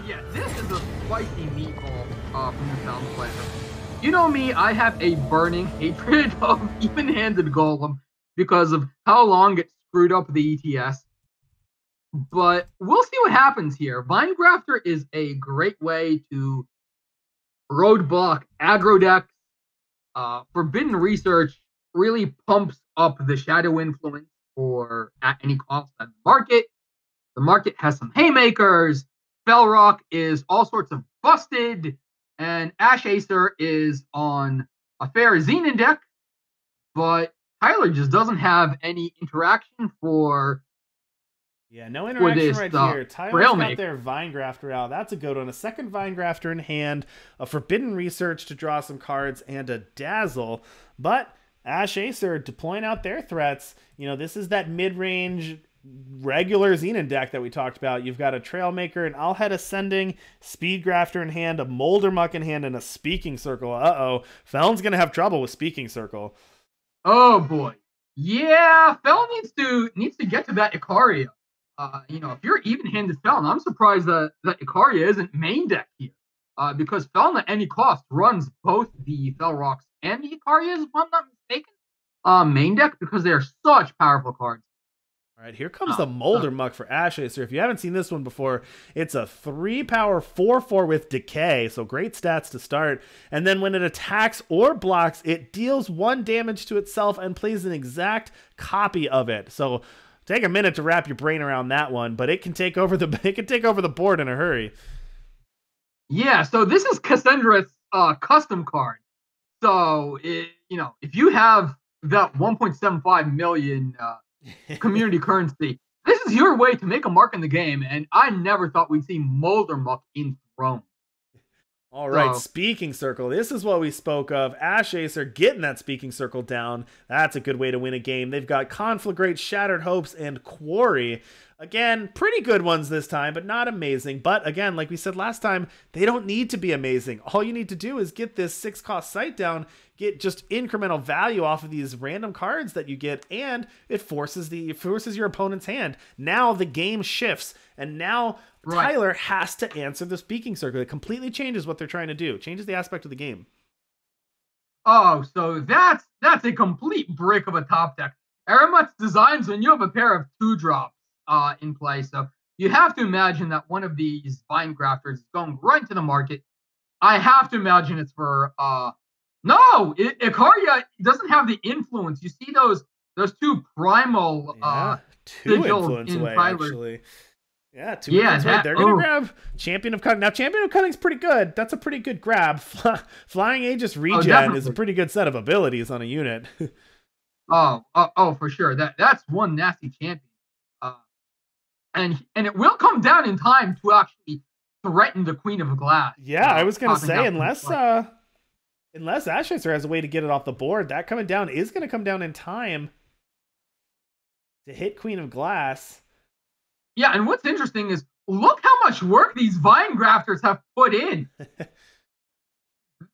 yeah, this is a spicy meatball from the Sound Pleasure. You know me, I have a burning hatred of even-handed Golem because of how long it screwed up the ETS. But we'll see what happens here. Vinegrafter is a great way to roadblock aggro decks. Forbidden Research really pumps up the shadow influence for at any cost at the market. The market has some haymakers. Felrock is all sorts of busted. And AsheAcer is on a fair Xenon deck. But Tyler just doesn't have any interaction for no interaction this, right here. Tyler's got Railmaker. their Vinegrafter out. That's a good one. A second Vinegrafter in hand, a Forbidden Research to draw some cards, and a Dazzle. But AsheAcer deploying out their threats. This is that mid-range regular Xenon deck that we talked about. You've got a Trailmaker, an Allhead Ascending, Speedgrafter in hand, a Moldermuck in hand, and a Speaking Circle. Uh-oh. Felon's going to have trouble with Speaking Circle. Oh, boy. Yeah, Felon needs to get to that Icaria. If you're even-handed Felon, I'm surprised that Icaria isn't main deck here. Because Felon at any cost runs both the Felrocks and the Icarias, if I'm not mistaken, main deck, because they are such powerful cards. All right, here comes the Moldermuck for AsheAcer. If you haven't seen this one before, it's a 3-power 4/4 with Decay, so great stats to start. And then when it attacks or blocks, it deals 1 damage to itself and plays an exact copy of it. So take a minute to wrap your brain around that one, but it can take over the board in a hurry. Yeah, so this is Cassandra's custom card. So if you have that 1.75 million community currency, this is your way to make a mark in the game, and I never thought we'd see Moldermuck enthroned. All right, Speaking Circle. This is what we spoke of. AsheAcer getting that Speaking Circle down. That's a good way to win a game. They've got Conflagrate, Shattered Hopes, and Quarry. Again, pretty good ones this time, but not amazing. But again, like we said last time, they don't need to be amazing. All you need to do is get this 6-cost site down, get just incremental value off of these random cards that you get, and it forces your opponent's hand. Now the game shifts, and now Tyler has to answer the Speaking Circle. It completely changes what they're trying to do. Changes the aspect of the game. Oh, so that's a complete brick of a top deck. Aramat's designs when you have a pair of 2-drops in play. So you have to imagine that one of these Vinegrafters is going right to the market. I have to imagine it's for no, Icaria doesn't have the influence. You see those 2 primal 2 influence away, actually. Yeah, 2 influence away. They're gonna grab Champion of Cunning. Now Champion of Cunning's pretty good. That's a pretty good grab. Flying Aegis Regen is a pretty good set of abilities on a unit. Oh, for sure. That's one nasty champion. And it will come down in time to actually threaten the Queen of Glass. Yeah, I was gonna say unless AsheAcer has a way to get it off the board, that coming down is gonna come down in time to hit Queen of Glass. Yeah, and what's interesting is look how much work these Vinegrafters have put in.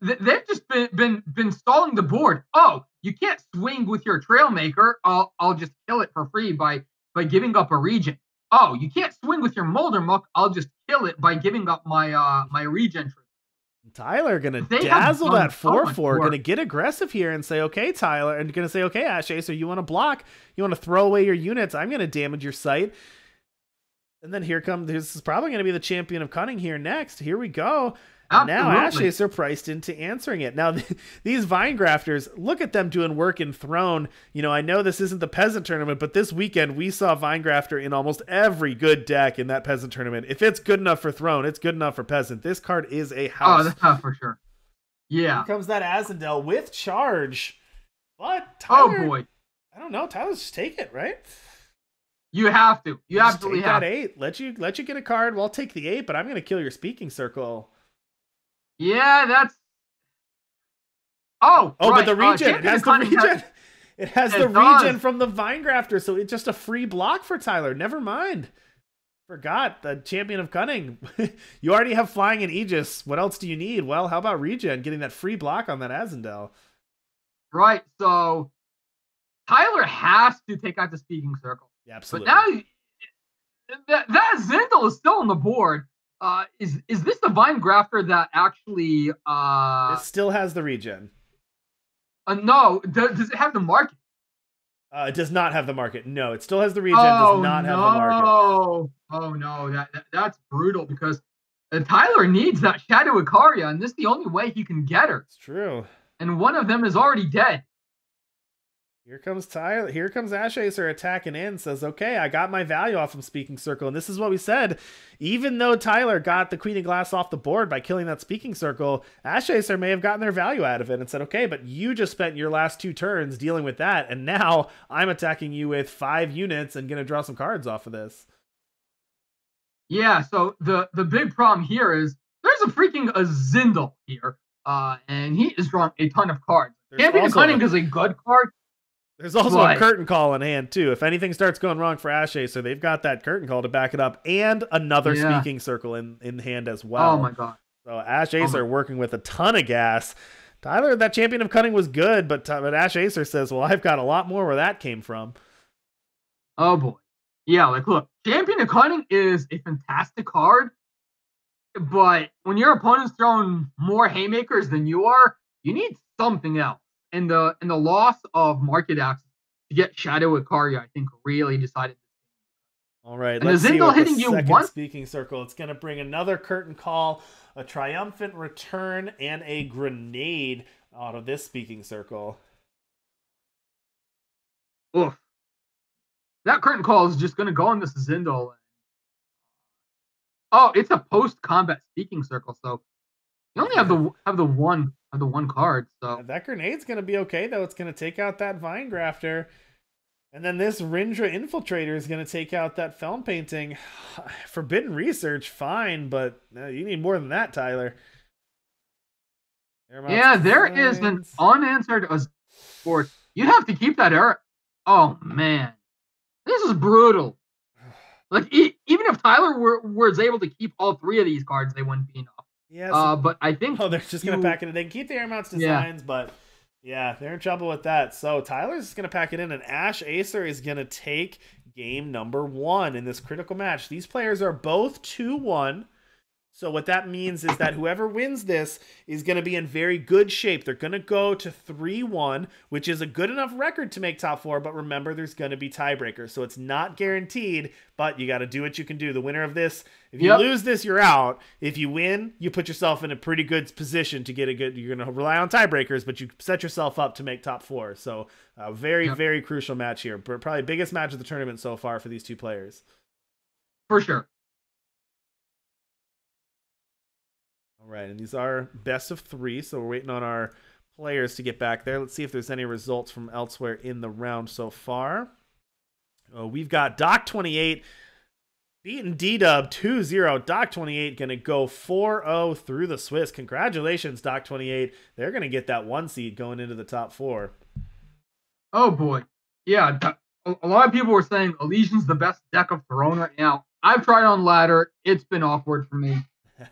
They've just been stalling the board. Oh, you can't swing with your Trailmaker. I'll just kill it for free by giving up a regen. Oh, you can't swing with your Moldermuck. I'll just kill it by giving up my my regen. Tyler gonna dazzle that 4/4. Gonna get aggressive here and say, okay, Tyler, and gonna say, okay, AsheAcer, you want to block? You want to throw away your units? I'm gonna damage your site. And then this is probably going to be the Champion of Cunning here next. Here we go. And now AsheAcer priced into answering it. Now, these Vinegrafters, look at them doing work in Throne. I know this isn't the Peasant Tournament, but this weekend we saw Vinegrafter in almost every good deck in that Peasant Tournament. If it's good enough for Throne, it's good enough for Peasant. This card is a house. Oh, that's not for sure. Yeah. Here comes that Azendel with charge. But Tyler, oh, boy. I don't know. Tyler's just take it, right? You have to. You absolutely have to. That 8. Let you get a card. Well, I'll take the 8, but I'm going to kill your Speaking Circle. Yeah, that's. But the regen. It has the regen. It has the regen from the Vinegrafter, so it's just a free block for Tyler. Never mind. Forgot the Champion of Cunning. You already have Flying and Aegis. What else do you need? Well, how about regen? Getting that free block on that Azendel. Right. So Tyler has to take out the Speaking Circle. Yeah, absolutely. But now that Zindel is still on the board. Is this the Vine Grafter that actually This still has the regen. no, does it have the market? It does not have the market. No, it still has the regen, does Oh not have the market. no. Oh no, that's brutal because Tyler needs that Shadow Icaria, and this is the only way he can get her. It's true. And one of them is already dead. Here comes Tyler. Here comes AsheAcer attacking in. Says, "Okay, I got my value off from Speaking Circle." And this is what we said. Even though Tyler got the Queen of Glass off the board by killing that Speaking Circle, AsheAcer may have gotten their value out of it and said, "Okay, but you just spent your last 2 turns dealing with that, and now I'm attacking you with 5 units and gonna draw some cards off of this." Yeah. So the big problem here is there's a freaking Azindel here, and he is drawing a ton of cards. There's Champion of also Cunning is a good card. There's also a curtain call in hand, too. If anything starts going wrong for AsheAcer, they've got that curtain call to back it up and another Speaking Circle in hand as well. Oh, my God. So AsheAcer working with a ton of gas. Tyler, that Champion of Cunning was good, but AsheAcer says, well, I've got a lot more where that came from. Oh, boy. Yeah, like, look, Champion of Cunning is a fantastic card, but when your opponent's throwing more haymakers than you are, you need something else. And the loss of market access to get Shadow Icaria, I think, really decided. All right, and let's see what hitting the second Speaking Circle. It's going to bring another curtain call, a triumphant return, and a grenade out of this Speaking Circle. Oof. That curtain call is just going to go on this Zindel. Oh, it's a post-combat Speaking Circle, so you only have the one card. So that grenade's going to be okay, though. It's going to take out that Vine Grafter. And then this Rindra Infiltrator is going to take out that Film Painting. Forbidden Research, fine, but you need more than that, Tyler. Yeah, there is an unanswered sport. You have to keep that error. Oh, man. This is brutal. Like, even if Tyler was able to keep all 3 of these cards, they wouldn't be enough. Yeah, but I think... Oh, they're just going to pack it in. They can keep the Air Mounts designs, but... Yeah, they're in trouble with that. So Tyler's going to pack it in, and AsheAcer is going to take game number 1 in this critical match. These players are both 2-1. So what that means is that whoever wins this is going to be in very good shape. They're going to go to 3-1, which is a good enough record to make top 4. But remember, there's going to be tiebreakers. So it's not guaranteed, but you got to do what you can do. The winner of this, if you lose this, you're out. If you win, you put yourself in a pretty good position to get a good... You're going to rely on tiebreakers, but you set yourself up to make top 4. So a very, very crucial match here. Probably biggest match of the tournament so far for these 2 players. For sure. All right, and these are best of 3, so we're waiting on our players to get back there. Let's see if there's any results from elsewhere in the round so far. We've got Doc28 beating D-Dub 2-0. Doc28 going to go 4-0 through the Swiss. Congratulations, Doc28. They're going to get that 1 seed going into the top 4. Oh, boy. Yeah, a lot of people were saying Elysian's the best deck of Throne right now. I've tried on ladder. It's been awkward for me.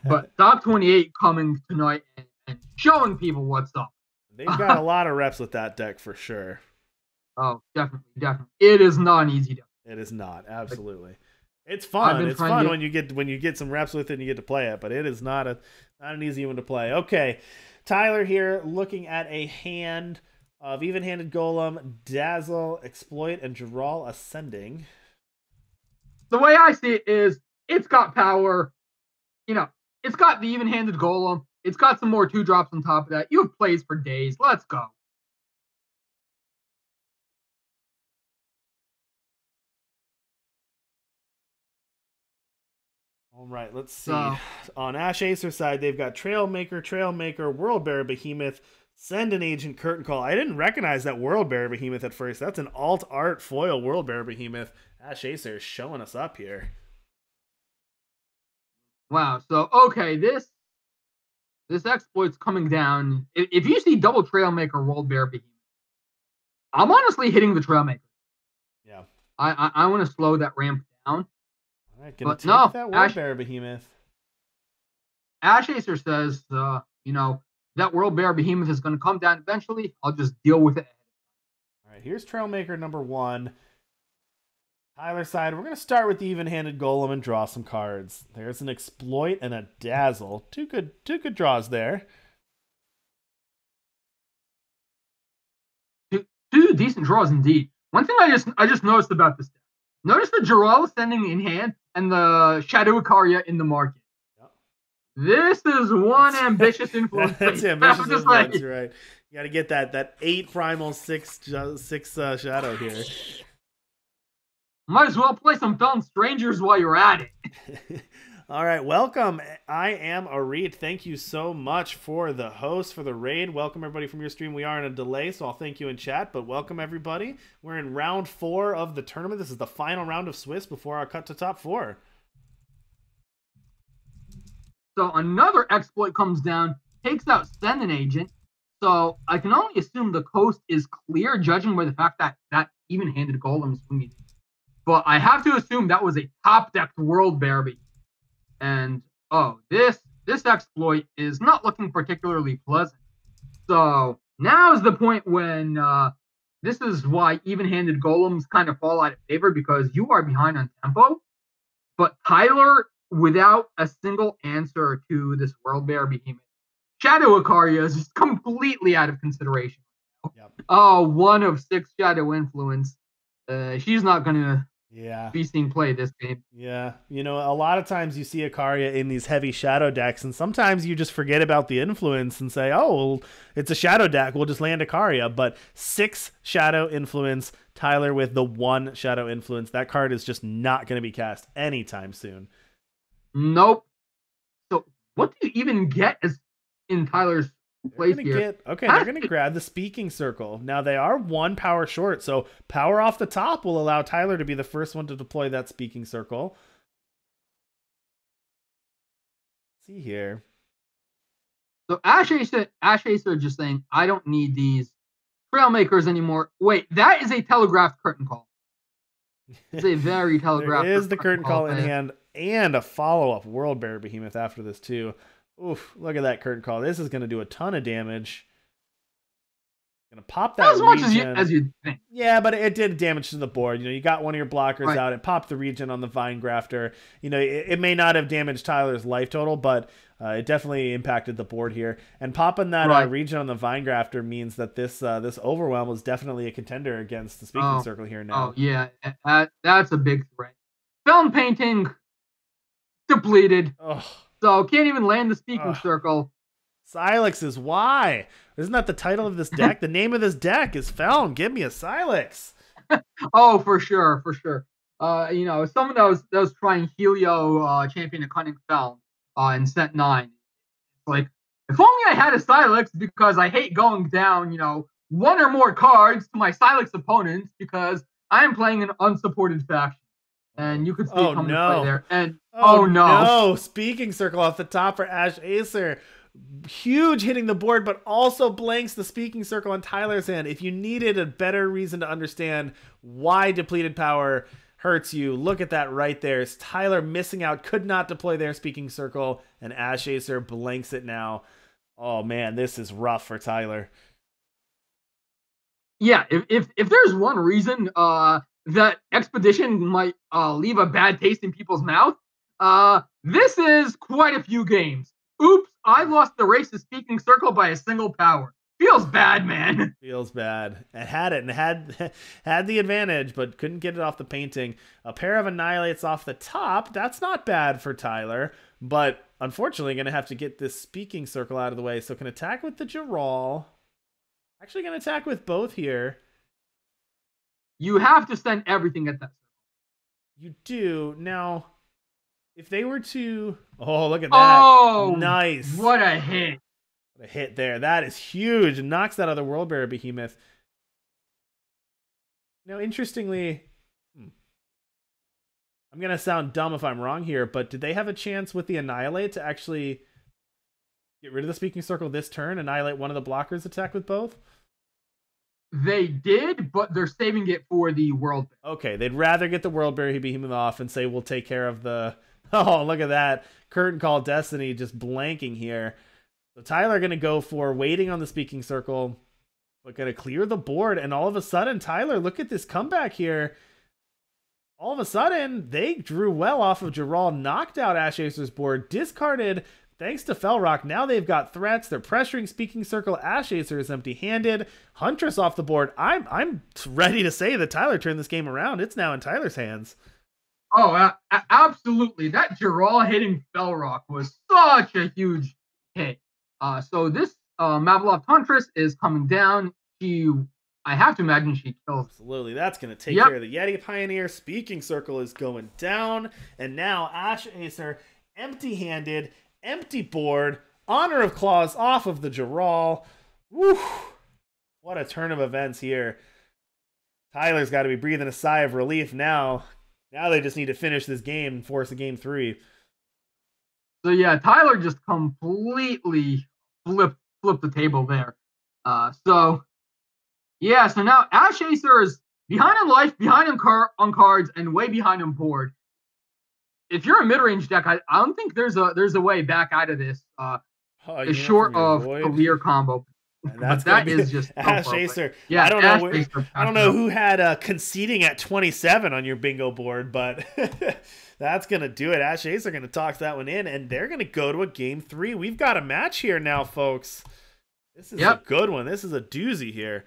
But Doc28 coming tonight and showing people what's up. They've got a lot of reps with that deck for sure. Oh, definitely. It is not an easy deck. It is not, absolutely. It's fun. It's fun when you get some reps with it and you get to play it, but it is not an easy one to play. Okay, Tyler here looking at a hand of even-handed Golem, Dazzle, Exploit, and Ja'Ral Ascending. The way I see it is, it's got power. You know, it's got the even-handed Golem. It's got some more 2-drops on top of that. You have plays for days. Let's go. All right, let's see. On AsheAcer side, they've got Trailmaker, Worldbearer Behemoth, Send an Agent, Curtain Call. I didn't recognize that Worldbearer Behemoth at first. That's an alt-art foil Worldbearer Behemoth. AsheAcer is showing us up here. Wow. So, okay, this exploit's coming down. If you see double Trailmaker, Worldbearer Behemoth, I'm honestly hitting the Trailmaker. Yeah. I want to slow that ramp down. All right, gonna take that Worldbearer Behemoth. AsheAcer says, that Worldbearer Behemoth is going to come down eventually. I'll just deal with it. All right, here's Trailmaker number 1. Tyler side, we're going to start with the even-handed golem and draw some cards. There's an exploit and a dazzle. Two good draws there. Two decent draws indeed. One thing I just noticed about this deck. Notice the Jarl sending in hand and the Shadow Icaria in the market. Yep. This is one ambitious influence. That's ambitious influence, right? You got to get that 8 primal 6 shadow here. Might as well play some Felon Strangers while you're at it. All right, welcome. I am Arit. Thank you so much for the host for the raid. Welcome everybody from your stream. We are in a delay, so I'll thank you in chat, but welcome everybody. We're in round 4 of the tournament. This is the final round of Swiss before our cut to top 4. So another exploit comes down, takes out Send an Agent. So I can only assume the coast is clear, judging by the fact that that even-handed golem is swinging. But I have to assume that was a top-decked World Bear. And, oh, this exploit is not looking particularly pleasant. So now is the point when this is why even-handed golems kind of fall out of favor, because you are behind on tempo. But Tyler, without a single answer to this World Bear behemoth, Shadow Icaria is just completely out of consideration. Yep. Oh, 1 of 6 Shadow Influence. She's not going to be seen play this game. Yeah. You know, a lot of times you see Icaria in these heavy shadow decks, and sometimes you just forget about the influence and say, oh, well, it's a shadow deck, we'll just land Icaria. But 6 Shadow Influence, Tyler with the 1 Shadow Influence. That card is just not going to be cast anytime soon. Nope. So what do you even get as in Tyler's place here? They're going to grab the Speaking Circle. Now, they are 1 power short, so power off the top will allow Tyler to be the first one to deploy that Speaking Circle. Let's see here. So AsheAcer just saying, I don't need these Trailmakers anymore. Wait, that is a telegraphed curtain call. It's a very telegraphed There is the curtain call in hand, and a follow-up World Bear Behemoth after this, too. Oof, look at that curtain call. This is going to do a ton of damage. Going to pop that not region. as much as you think. Yeah, but it did damage to the board. You know, you got one of your blockers out. It popped the region on the Vine Grafter. You know, it may not have damaged Tyler's life total, but it definitely impacted the board here. And popping that region on the Vine Grafter means that this Overwhelm was definitely a contender against the Speaking Circle here now. Oh, yeah. That's a big threat. Film painting depleted. Oh. So can't even land the Speaking Circle. Silex is why. Isn't that the title of this deck? The name of this deck is Feln. Give me a Silex. Oh, for sure. You know, someone that was trying Helio Champion of Cunning Feln in set 9. Like, if only I had a Silex, because I hate going down, you know, 1 or more cards to my Silex opponents because I'm playing an unsupported faction. And you could see it coming to play there. And no, Speaking Circle off the top for AsheAcer. Huge hitting the board, but also blanks the Speaking Circle on Tyler's hand. If you needed a better reason to understand why depleted power hurts you, look at that right there. It's Tyler missing out, could not deploy their Speaking Circle, and AsheAcer blanks it now. Oh man, this is rough for Tyler. Yeah, if there's one reason that Expedition might leave a bad taste in people's mouth, this is quite a few games. Oops, I lost the race to Speaking Circle by a single power. Feels bad, man. Feels bad. It had the advantage, but couldn't get it off the painting. A pair of Annihilates off the top. That's not bad for Tyler, but unfortunately going to have to get this Speaking Circle out of the way. So can attack with the Jarl. Actually going to attack with both here. You have to send everything at that circle. You do. Now, if they were to... Oh, look at that. Oh, nice. What a hit. What a hit there. That is huge. Knocks that other World Bear Behemoth. Now, interestingly... I'm going to sound dumb if I'm wrong here, but did they have a chance with the Annihilate to actually get rid of the Speaking Circle this turn? Annihilate one of the blockers, attack with both? They did, but they're saving it for the World Bear. Okay, they'd rather get the World Bear Behemoth off and say, we'll take care of the... Oh, look at that. Curtain Call Destiny just blanking here. So Tyler going to go for waiting on the Speaking Circle, but going to clear the board. And all of a sudden, Tyler, look at this comeback here. all of a sudden, they drew well off of Gerald, knocked out AsheAcer's board, discarded thanks to Felrock. Now they've got threats. They're pressuring Speaking Circle. AsheAcer is empty-handed. Huntress off the board. I'm ready to say that Tyler turned this game around. It's now in Tyler's hands. Oh, absolutely. That Gerald hitting Felrock was such a huge hit. So this Mavloft Huntress is coming down. I have to imagine she kills. Absolutely. That's going to take care of the Yeti Pioneer. Speaking Circle is going down. And now AsheAcer, empty-handed, empty board, Honor of Claws off of the Gerald. Woo! What a turn of events here. Tyler's got to be breathing a sigh of relief now. Now they just need to finish this game and force a game 3. So yeah, Tyler just completely flipped the table there. So now AsheAcer is behind on life, behind on cards, and way behind on board. If you're a mid-range deck, I don't think there's a way back out of this. Short of career combo. And that is just AsheAcer. Yeah, I don't know who had conceding at 27 on your bingo board, but that's gonna do it. AsheAcer gonna toss that one in, and they're gonna go to a game 3. We've got a match here now, folks. This is a good one. This is a doozy here.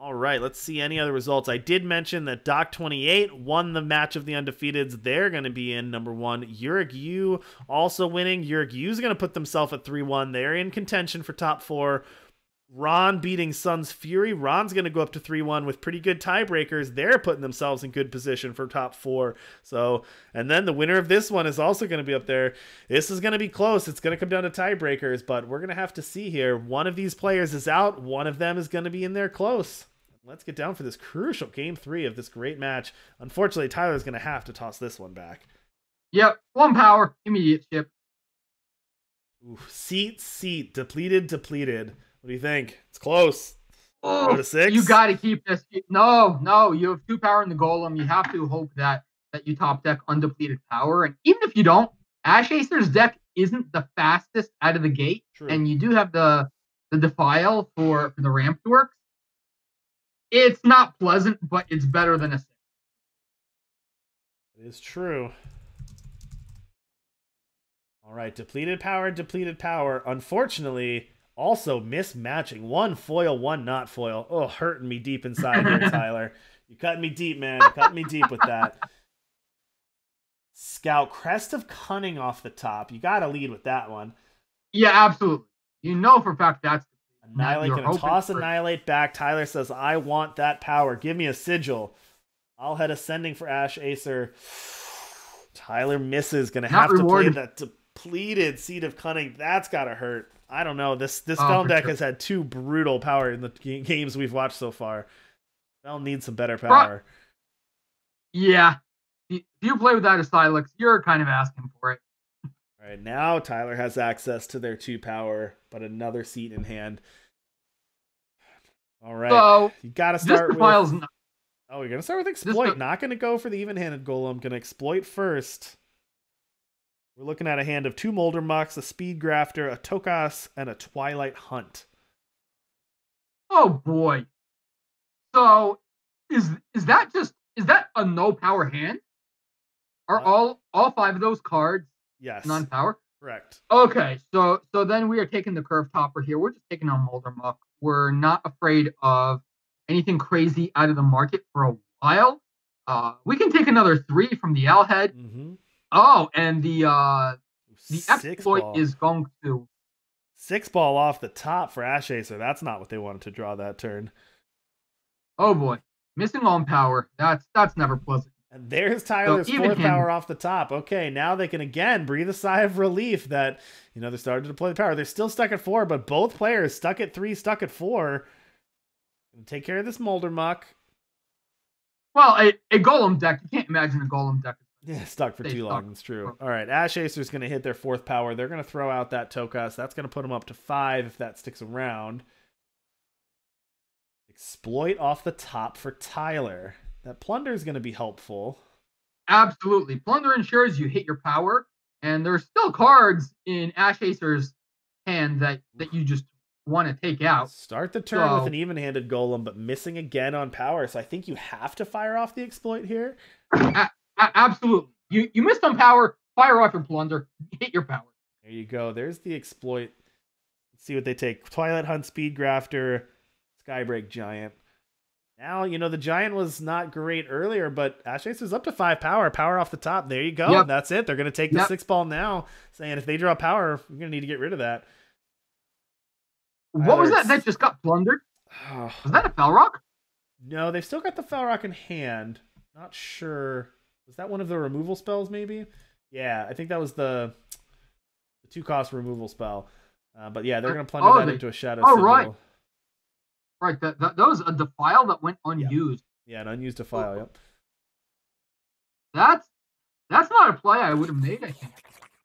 All right, let's see any other results. I did mention that Doc28 won the match of the undefeateds. They're going to be in number 1. Yurik Yu also winning. Yurik Yu's going to put themselves at 3-1. They're in contention for top 4. Ron beating Sun's Fury. Ron's going to go up to 3-1 with pretty good tiebreakers. They're putting themselves in good position for top 4. So, and then the winner of this one is also going to be up there. This is going to be close. It's going to come down to tiebreakers, but we're going to have to see here. One of these players is out. One of them is going to be in there close. Let's get down for this crucial game 3 of this great match. Unfortunately, Tyler's going to have to toss this one back. Yep, 1 power, immediate chip. Ooh, seat, depleted. What do you think? It's close. Oh, go to 6. You got to keep this. No, you have 2 power in the golem. You have to hope that you top deck undepleted power. And even if you don't, AsheAcer's deck isn't the fastest out of the gate. True. And you do have the Defile for the ramp to work. It's not pleasant, but it's better than a 6. It is true. All right, depleted power. Unfortunately, also mismatching. 1 foil, 1 not foil. Oh, hurting me deep inside here, Tyler. You're cutting me deep, man. You're cutting me deep with that. Scout, Crest of Cunning off the top. You got to lead with that one. Yeah, absolutely. You know for a fact that's Annihilate, gonna toss Annihilate back. Tyler says, I want that power. Give me a Sigil. I'll head Ascending for AsheAcer. Tyler misses. Gonna have to play that depleted Seed of Cunning. That's gotta hurt. I don't know. This spell deck has had 2 brutal power in the games we've watched so far. Spell needs some better power. Yeah. If you play with that as Silex, you're kind of asking for it. All right, now Tyler has access to their 2 power, but another seat in hand. All right, so you got to start with... Oh, you're going to start with Exploit. Not going to go for the even-handed Golem. Going to Exploit first. We're looking at a hand of 2 Molder Mucks, a Speed Grafter, a Tokas, and a Twilight Hunt. Oh, boy. So, is that a no-power hand? Are all 5 of those cards non-power? Correct. Okay, so then we are taking the Curve Topper here. We're just taking on Molder Muck. We're not afraid of anything crazy out of the market for a while. We can take another 3 from the Owl Head. Mm-hmm. Oh, and the Exploit is going to 6-ball off the top for AsheAcer. That's not what they wanted to draw that turn. Oh boy, missing on power. That's never pleasant. And there's Tyler's 4th power off the top. Okay, now they can again breathe a sigh of relief that, they're starting to deploy the power. They're still stuck at 4, but both players stuck at 3, stuck at 4. Take care of this Molder Muck. Well, a Golem deck. You can't imagine a Golem deck. Yeah, stuck for too long. It's true. All right, AsheAcer's going to hit their 4th power. They're going to throw out that Tokas. That's going to put them up to 5 if that sticks around. Exploit off the top for Tyler. That Plunder is going to be helpful. Absolutely. Plunder ensures you hit your power, and there's still cards in AsheAcer's hand that you just want to take out. Start the turn with an even-handed golem, but missing again on power. So I think you have to fire off the exploit here. Absolutely. You missed on power. Fire off your plunder. Hit your power. There you go. There's the exploit. Let's see what they take. Twilight Hunt, Speed Grafter, Skybreak Giant. Now, the Giant was not great earlier, but AsheAcer's up to 5 power. Power off the top. There you go. Yep. That's it. They're going to take the 6 ball now, saying if they draw power, we're going to need to get rid of that. What was that? That just got plundered? Was that a Fel Rock? No, they've still got the Fel Rock in hand. Not sure. Was that one of the removal spells, maybe? Yeah, I think that was the 2-cost removal spell. But yeah, they're going to plunder that into a Shadow Sigil. Right. Right, that was a Defile that went unused. Yeah, an unused Defile, yep. That's not a play I would have made, I think.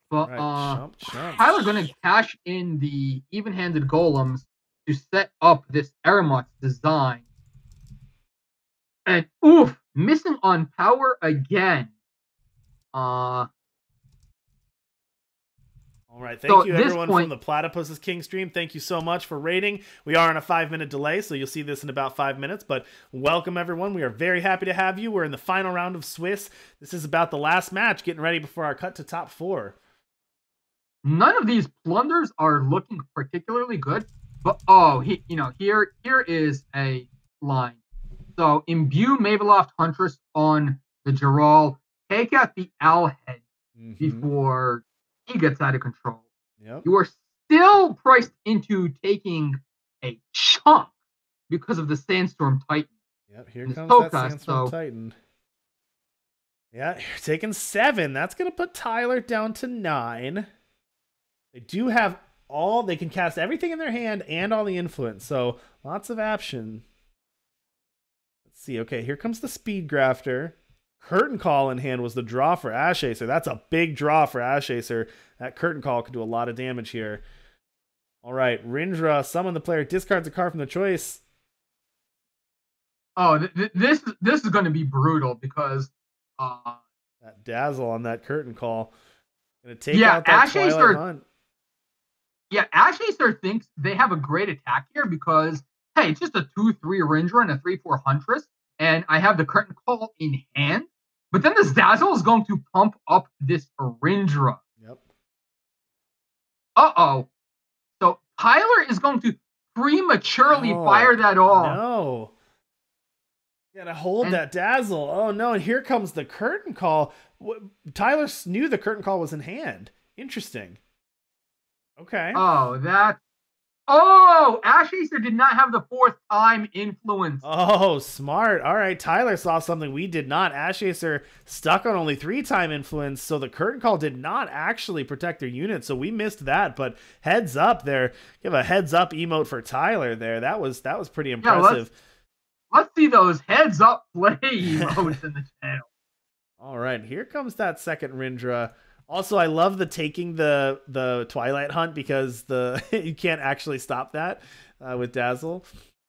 But chump. Tyler going to cash in the even-handed golems to set up this Aramot's design. And oof, missing on power again. All right, thank you everyone from the Platypus is King stream. Thank you so much for rating. We are on a 5-minute delay, so you'll see this in about 5 minutes, but welcome everyone. We are very happy to have you. We're in the final round of Swiss. This is about the last match, getting ready before our cut to top 4. None of these plunders are looking particularly good, but here is a line. So imbue Maveloft Huntress on the Geralt, take out the Owl Head before he gets out of control. Yep. You are still priced into taking a chunk because of the Sandstorm Titan. Yep, here comes that Sandstorm Titan. Yeah, you're taking 7. That's going to put Tyler down to 9. They do have they can cast everything in their hand and all the influence, so lots of option. Let's see. Okay, here comes the Speed Grafter. Curtain Call in hand was the draw for AsheAcer. That's a big draw for AsheAcer. That Curtain Call could do a lot of damage here. All right, Rindra, summon the player, discards a card from their choice. Oh, this is going to be brutal because that Dazzle on that Curtain Call. Going to take out that Twilight Hunt. Yeah, AsheAcer thinks they have a great attack here because, hey, it's just a 2/3 Rindra and a 3/4 Huntress, and I have the Curtain Call in hand. But then this Dazzle is going to pump up this Rindra. Yep. Uh-oh. So Tyler is going to prematurely fire that off. No. You gotta hold that Dazzle. Oh, no, and here comes the Curtain Call. Tyler knew the Curtain Call was in hand. Interesting. Okay. AsheAcer did not have the 4th time influence. Oh, smart. All right, Tyler saw something we did not. AsheAcer stuck on only 3-time influence, so the Curtain Call did not actually protect their unit, so we missed that, but heads up there. Give a heads up emote for Tyler there. That was pretty impressive. Yeah, let's see those heads up play emotes in the channel. All right, here comes that second Rindra. Also, I love the taking the Twilight Hunt because you can't actually stop that with Dazzle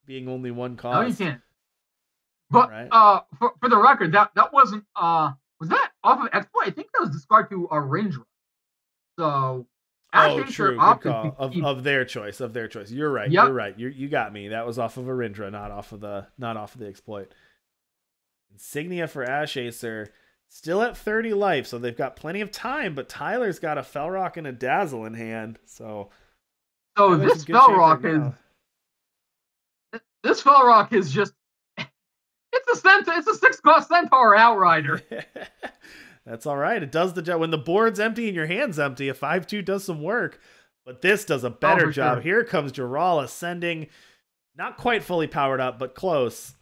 being only 1 cost. No, you can't. But for the record, that wasn't was that off of exploit? I think that was discard to a Rindra. So true. Good call. Of their choice. You're right. Yep. You're right. You got me. That was off of a Rindra, not off of the exploit. Insignia for AsheAcer. Still at 30 life, so they've got plenty of time, but Tyler's got a Fel Rock and a Dazzle in hand, so this Fel Rock is just it's a 6-cost Centaur Outrider. That's all right. It does the job when the board's empty and your hand's empty. A 5/2 does some work, but this does a better job. Sure. Here comes Geralt ascending, not quite fully powered up, but close.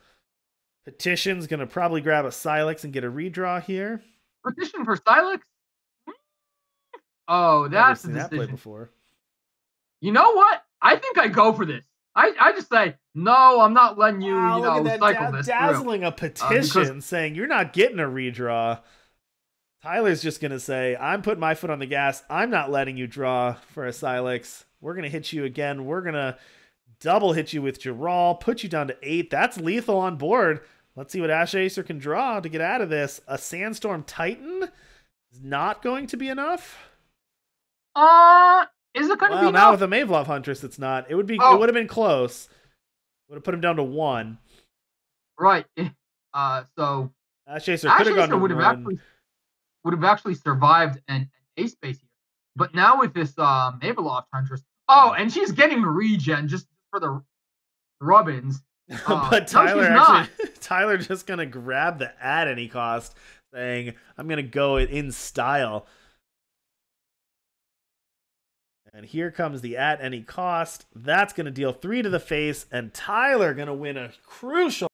Petition's going to probably grab a Silex and get a redraw here. Petition for Silex? Oh, that's a decision. That play before. You know what? I think I go for this. I just say, no, I'm not letting you, cycle this. Dazzling through. A petition saying you're not getting a redraw. Tyler's just going to say, I'm putting my foot on the gas. I'm not letting you draw for a Silex. We're going to hit you again. We're going to double hit you with Geralt, put you down to 8. That's lethal on board. Let's see what AsheAcer can draw to get out of this. A Sandstorm Titan is not going to be enough. Is it going to Well, be now enough? with a Mavelov Huntress, it's not. It would be. Oh. It would have been close. Would have put him down to 1. Right. So AsheAcer could have gone to AsheAcer 1. would have actually survived an ace space here. But now with this Mabeloft Huntress, oh, and she's getting regen just for the rubbins. But No, Tyler she's not. Tyler just gonna grab the at any cost, saying, "I'm gonna go it in style." And here comes the at any cost. That's gonna deal 3 to the face, and Tyler gonna win a crucial